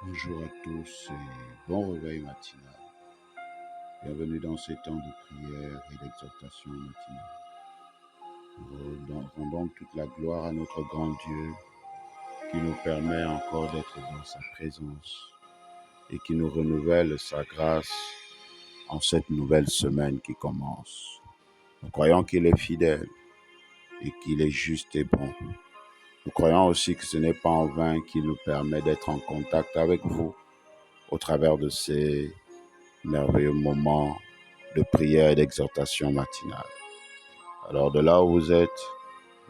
Bonjour à tous et bon réveil matinal. Bienvenue dans ces temps de prière et d'exhortation matinale. Nous rendons toute la gloire à notre grand Dieu qui nous permet encore d'être dans sa présence et qui nous renouvelle sa grâce en cette nouvelle semaine qui commence. Nous croyons qu'il est fidèle et qu'il est juste et bon. Nous croyons aussi que ce n'est pas en vain qu'il nous permet d'être en contact avec vous au travers de ces merveilleux moments de prière et d'exhortation matinale. Alors de là où vous êtes,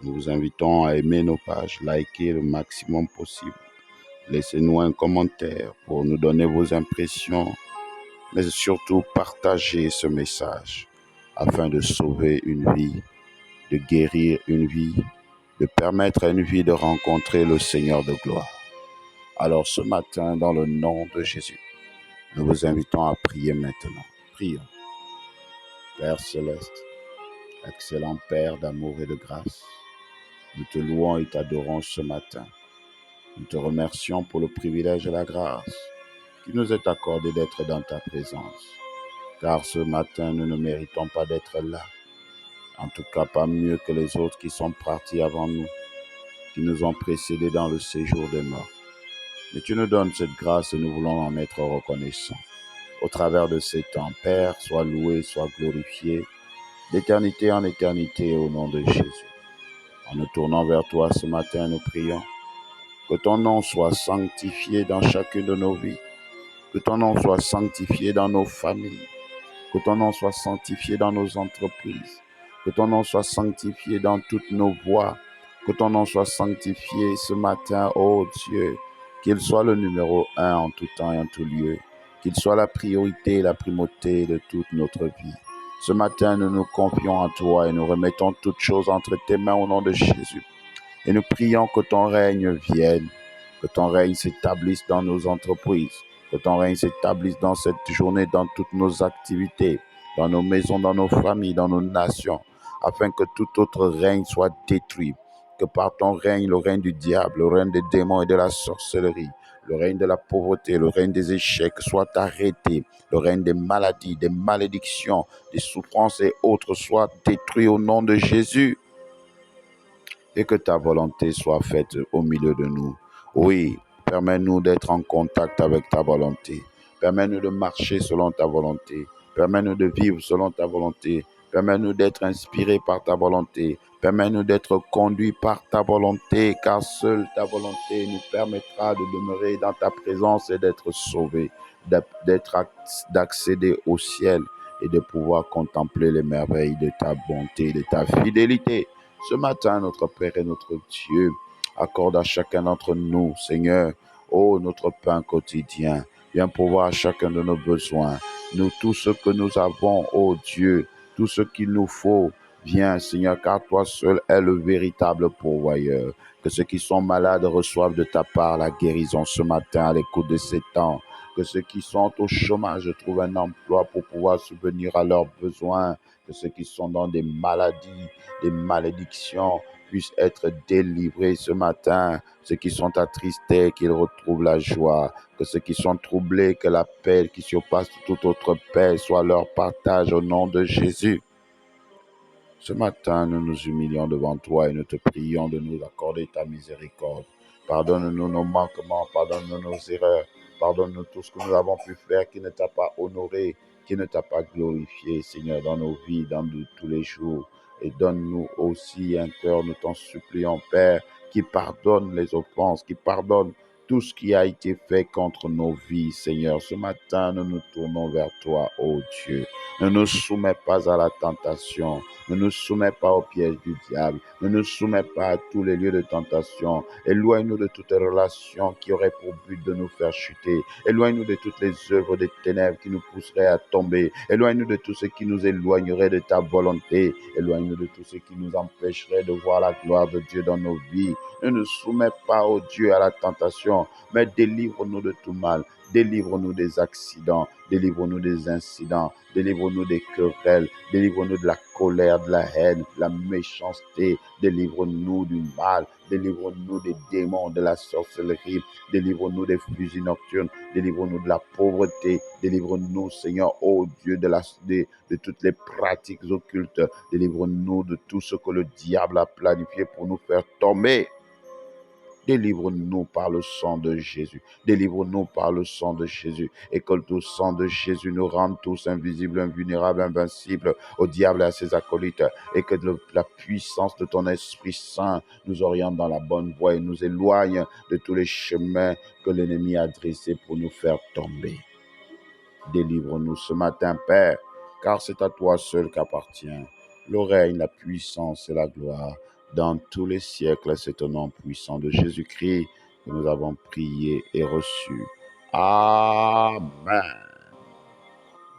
nous vous invitons à aimer nos pages, liker le maximum possible. Laissez-nous un commentaire pour nous donner vos impressions, mais surtout partager ce message afin de sauver une vie, de guérir une vie, de permettre à une vie de rencontrer le Seigneur de gloire. Alors ce matin, dans le nom de Jésus, nous vous invitons à prier maintenant. Prions. Père céleste, excellent Père d'amour et de grâce, nous te louons et t'adorons ce matin. Nous te remercions pour le privilège et la grâce qui nous est accordé d'être dans ta présence. Car ce matin, nous ne méritons pas d'être là. En tout cas, pas mieux que les autres qui sont partis avant nous, qui nous ont précédés dans le séjour des morts. Mais tu nous donnes cette grâce et nous voulons en être reconnaissants. Au travers de ces temps, Père, sois loué, sois glorifié, d'éternité en éternité, au nom de Jésus. En nous tournant vers toi ce matin, nous prions que ton nom soit sanctifié dans chacune de nos vies, que ton nom soit sanctifié dans nos familles, que ton nom soit sanctifié dans nos entreprises, que ton nom soit sanctifié dans toutes nos voies, que ton nom soit sanctifié ce matin, ô Dieu, qu'il soit le numéro 1 en tout temps et en tout lieu, qu'il soit la priorité et la primauté de toute notre vie. Ce matin, nous nous confions à toi et nous remettons toutes choses entre tes mains au nom de Jésus. Et nous prions que ton règne vienne, que ton règne s'établisse dans nos entreprises, que ton règne s'établisse dans cette journée, dans toutes nos activités, dans nos maisons, dans nos familles, dans nos nations, afin que tout autre règne soit détruit. Que par ton règne, le règne du diable, le règne des démons et de la sorcellerie, le règne de la pauvreté, le règne des échecs soit arrêté, le règne des maladies, des malédictions, des souffrances et autres soit détruit au nom de Jésus. Et que ta volonté soit faite au milieu de nous. Oui, permets-nous d'être en contact avec ta volonté. Permets-nous de marcher selon ta volonté. Permets-nous de vivre selon ta volonté. Permets-nous d'être inspirés par ta volonté. Permets-nous d'être conduits par ta volonté, car seule ta volonté nous permettra de demeurer dans ta présence et d'être sauvés, d'accéder au ciel et de pouvoir contempler les merveilles de ta bonté, de ta fidélité. Ce matin, notre Père et notre Dieu, accorde à chacun d'entre nous, Seigneur, notre pain quotidien. Viens pourvoir à chacun de nos besoins. Nous, tout ce que nous avons, Dieu, tout ce qu'il nous faut, viens, Seigneur, car toi seul es le véritable pourvoyeur. Que ceux qui sont malades reçoivent de ta part la guérison ce matin à l'écoute de ces temps. Que ceux qui sont au chômage trouvent un emploi pour pouvoir subvenir à leurs besoins. Que ceux qui sont dans des maladies, des malédictions puissent être délivrés ce matin. Ceux qui sont attristés, qu'ils retrouvent la joie. Que ceux qui sont troublés, que la paix qui surpasse toute autre paix soit leur partage au nom de Jésus. Ce matin, nous nous humilions devant toi et nous te prions de nous accorder ta miséricorde. Pardonne-nous nos manquements, pardonne-nous nos erreurs, pardonne-nous tout ce que nous avons pu faire qui ne t'a pas honoré, qui ne t'a pas glorifié, Seigneur, dans nos vies, dans tous les jours. Et donne-nous aussi un cœur, nous t'en supplions, Père, qui pardonne les offenses, qui pardonne tout ce qui a été fait contre nos vies, Seigneur. Ce matin, nous nous tournons vers toi, ô Dieu. Ne nous soumets pas à la tentation. Ne nous soumets pas au piège du diable. Ne nous soumets pas à tous les lieux de tentation. Éloigne-nous de toute relation qui aurait pour but de nous faire chuter. Éloigne-nous de toutes les œuvres des ténèbres qui nous pousseraient à tomber. Éloigne-nous de tout ce qui nous éloignerait de ta volonté. Éloigne-nous de tout ce qui nous empêcherait de voir la gloire de Dieu dans nos vies. Ne nous soumets pas, ô Dieu, à la tentation, mort, mais délivre-nous de tout mal. Délivre-nous des accidents, délivre-nous des incidents, délivre-nous des querelles, délivre-nous de la colère, de la haine, de la méchanceté, délivre-nous du mal, délivre-nous des démons, de la sorcellerie, délivre-nous des fusils nocturnes, délivre-nous de la pauvreté, délivre-nous, Seigneur, ô Dieu, de toutes les pratiques occultes, délivre-nous de tout ce que le diable a planifié pour nous faire tomber. Délivre-nous par le sang de Jésus. Délivre-nous par le sang de Jésus. Et que le sang de Jésus nous rende tous invisibles, invulnérables, invincibles au diable et à ses acolytes. Et que la puissance de ton Esprit Saint nous oriente dans la bonne voie et nous éloigne de tous les chemins que l'ennemi a dressés pour nous faire tomber. Délivre-nous ce matin, Père, car c'est à toi seul qu'appartient le règne, la puissance et la gloire. Dans tous les siècles, c'est au nom puissant de Jésus-Christ que nous avons prié et reçu. Amen.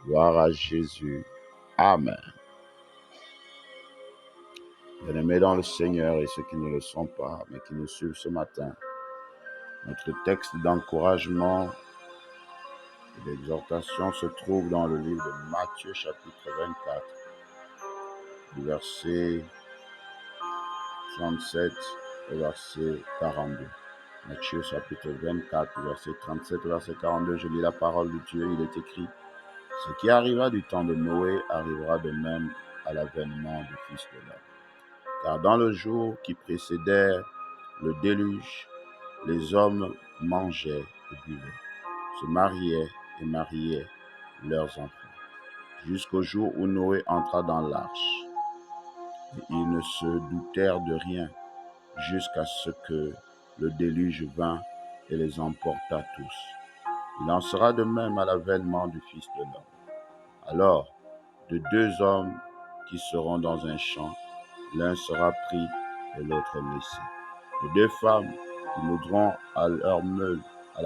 Gloire à Jésus. Amen. Bien-aimés dans le Seigneur et ceux qui ne le sont pas, mais qui nous suivent ce matin, notre texte d'encouragement et d'exhortation se trouve dans le livre de Matthieu, chapitre 24, du verset 37 au verset 42. Matthieu chapitre 24, verset 37 au verset 42, je lis la parole de Dieu, il est écrit: ce qui arriva du temps de Noé arrivera de même à l'avènement du Fils de l'homme. Car dans le jour qui précédait le déluge, les hommes mangeaient et buvaient, se mariaient et mariaient leurs enfants, jusqu'au jour où Noé entra dans l'arche. Et ils ne se doutèrent de rien jusqu'à ce que le déluge vint et les emporta tous. Il en sera de même à l'avènement du Fils de l'homme. Alors, de deux hommes qui seront dans un champ, l'un sera pris et l'autre laissé. De deux femmes qui moudront à la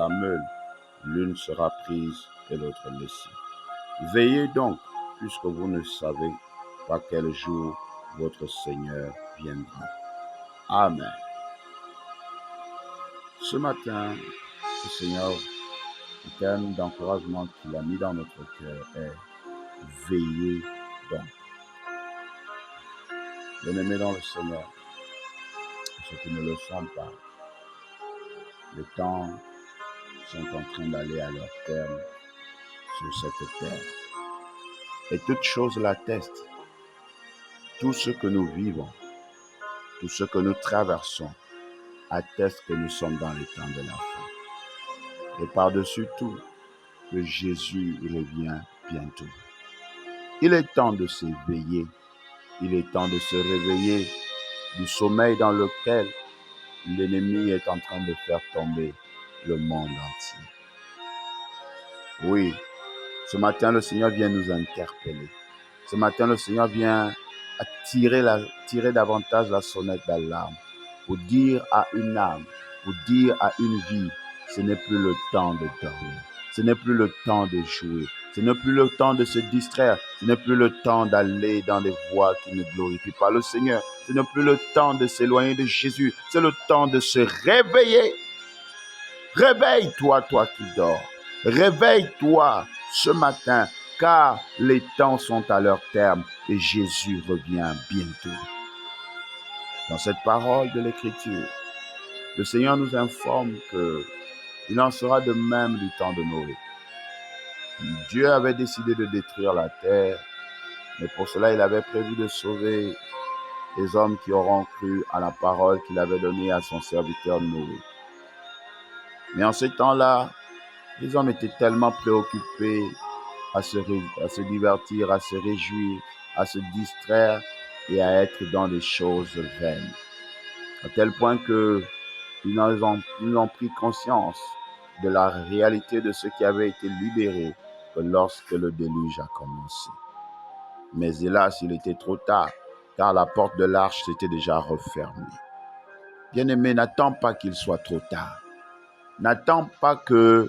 meule, l'une sera prise et l'autre laissée. Veillez donc, puisque vous ne savez pas quel jour votre Seigneur viendra. Amen. Ce matin, le Seigneur, le thème d'encouragement qu'il a mis dans notre cœur est « Veillez donc ». Bien-aimés dans le Seigneur, ceux qui ne le sont pas, les temps sont en train d'aller à leur terme sur cette terre. Et toutes choses l'attestent. Tout ce que nous vivons, tout ce que nous traversons, atteste que nous sommes dans les temps de la fin. Et par-dessus tout, que Jésus revient bientôt. Il est temps de s'éveiller. Il est temps de se réveiller du sommeil dans lequel l'ennemi est en train de faire tomber le monde entier. Oui, ce matin, le Seigneur vient nous interpeller. Ce matin, le Seigneur vient tirer davantage la sonnette d'alarme pour dire à une âme, pour dire à une vie, ce n'est plus le temps de dormir. Ce n'est plus le temps de jouer. Ce n'est plus le temps de se distraire. Ce n'est plus le temps d'aller dans des voies qui ne glorifient pas le Seigneur. Ce n'est plus le temps de s'éloigner de Jésus. C'est le temps de se réveiller. Réveille-toi, toi qui dors. Réveille-toi ce matin, car les temps sont à leur terme et Jésus revient bientôt. Dans cette parole de l'Écriture, le Seigneur nous informe qu'il en sera de même du temps de Noé. Dieu avait décidé de détruire la terre, mais pour cela, il avait prévu de sauver les hommes qui auront cru à la parole qu'il avait donnée à son serviteur Noé. Mais en ces temps-là, les hommes étaient tellement préoccupés à se divertir, à se réjouir, à se distraire et à être dans des choses vaines. À tel point qu'ils ont pris conscience de la réalité de ce qui avait été libéré que lorsque le déluge a commencé. Mais hélas, il était trop tard, car la porte de l'arche s'était déjà refermée. Bien-aimé, n'attends pas qu'il soit trop tard. N'attends pas que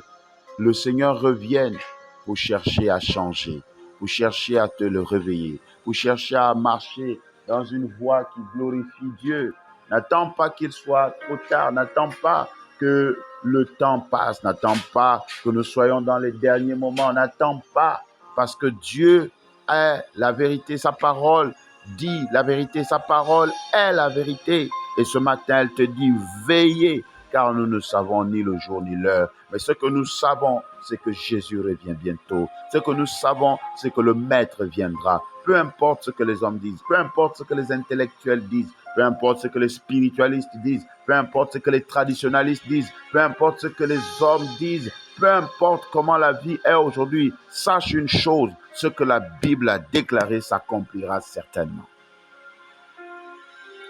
le Seigneur revienne pour chercher à changer, pour chercher à te le réveiller, pour chercher à marcher dans une voie qui glorifie Dieu. N'attends pas qu'il soit trop tard, n'attends pas que le temps passe, n'attends pas que nous soyons dans les derniers moments, n'attends pas, parce que Dieu est la vérité, sa parole dit la vérité, sa parole est la vérité. Et ce matin, elle te dit, veillez, car nous ne savons ni le jour ni l'heure. Mais ce que nous savons, c'est que Jésus revient bientôt. Ce que nous savons, c'est que le Maître viendra. Peu importe ce que les hommes disent, peu importe ce que les intellectuels disent, peu importe ce que les spiritualistes disent, peu importe ce que les traditionalistes disent, peu importe ce que les hommes disent, peu importe comment la vie est aujourd'hui, sache une chose, ce que la Bible a déclaré s'accomplira certainement.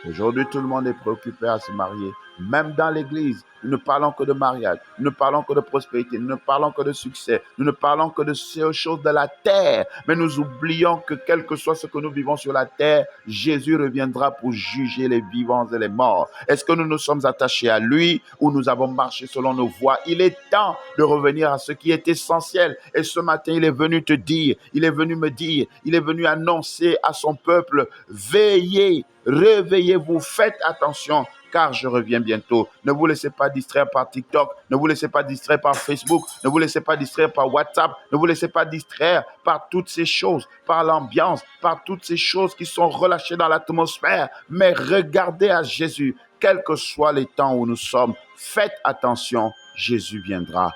Aujourd'hui, tout le monde est préoccupé à se marier. Même dans l'église, nous ne parlons que de mariage, nous ne parlons que de prospérité, nous ne parlons que de succès, nous ne parlons que de ces choses de la terre. Mais nous oublions que quel que soit ce que nous vivons sur la terre, Jésus reviendra pour juger les vivants et les morts. Est-ce que nous nous sommes attachés à lui ou nous avons marché selon nos voies? Il est temps de revenir à ce qui est essentiel. Et ce matin, il est venu te dire, il est venu me dire, il est venu annoncer à son peuple, veillez, réveillez-vous, faites attention, car je reviens bientôt. Ne vous laissez pas distraire par TikTok, ne vous laissez pas distraire par Facebook, ne vous laissez pas distraire par WhatsApp, ne vous laissez pas distraire par toutes ces choses, par l'ambiance, par toutes ces choses qui sont relâchées dans l'atmosphère. Mais regardez à Jésus, quels que soient les temps où nous sommes, faites attention, Jésus viendra.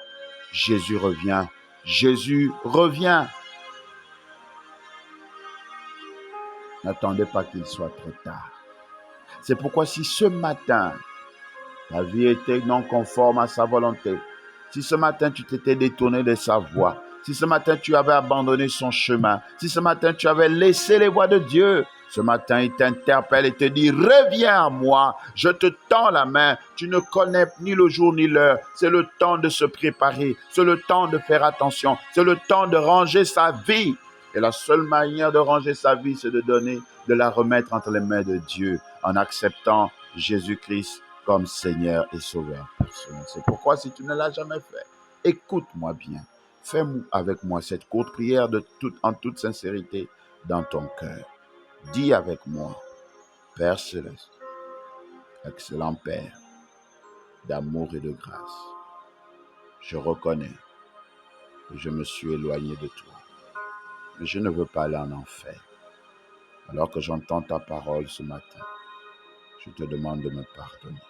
Jésus revient. Jésus revient. N'attendez pas qu'il soit trop tard. C'est pourquoi si ce matin, ta vie était non conforme à sa volonté, si ce matin tu t'étais détourné de sa voie, si ce matin tu avais abandonné son chemin, si ce matin tu avais laissé les voies de Dieu, ce matin il t'interpelle et te dit, reviens à moi, je te tends la main, tu ne connais ni le jour ni l'heure, c'est le temps de se préparer, c'est le temps de faire attention, c'est le temps de ranger sa vie. Et la seule manière de ranger sa vie, c'est de donner, de la remettre entre les mains de Dieu en acceptant Jésus-Christ comme Seigneur et Sauveur personnel. C'est pourquoi si tu ne l'as jamais fait, écoute-moi bien. Fais avec moi cette courte prière en toute sincérité dans ton cœur. Dis avec moi, Père Céleste, excellent Père, d'amour et de grâce, je reconnais que je me suis éloigné de toi. Mais je ne veux pas aller en enfer. Alors que j'entends ta parole ce matin, je te demande de me pardonner.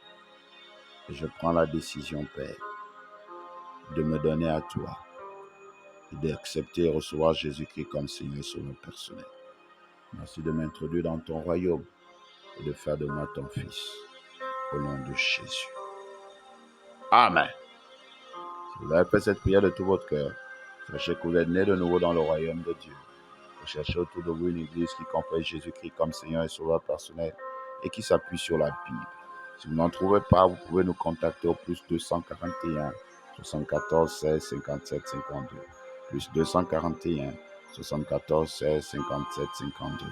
Et je prends la décision, Père, de me donner à toi et d'accepter et recevoir Jésus-Christ comme Seigneur et Sauveur personnel. Merci de m'introduire dans ton royaume et de faire de moi ton Fils. Au nom de Jésus. Amen. Si vous avez fait cette prière de tout votre cœur, sachez que vous êtes né de nouveau dans le royaume de Dieu. Vous cherchez autour de vous une église qui confesse Jésus-Christ comme Seigneur et Sauveur personnel et qui s'appuie sur la Bible. Si vous n'en trouvez pas, vous pouvez nous contacter au plus 241 74 16 57 52. Plus 241 74 16 57 52.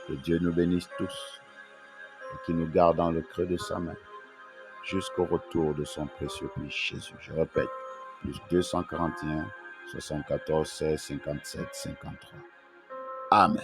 Que Dieu nous bénisse tous et qu'il nous garde dans le creux de sa main jusqu'au retour de son précieux Fils Jésus. Je répète, plus 241 74 16 57 53. Amen.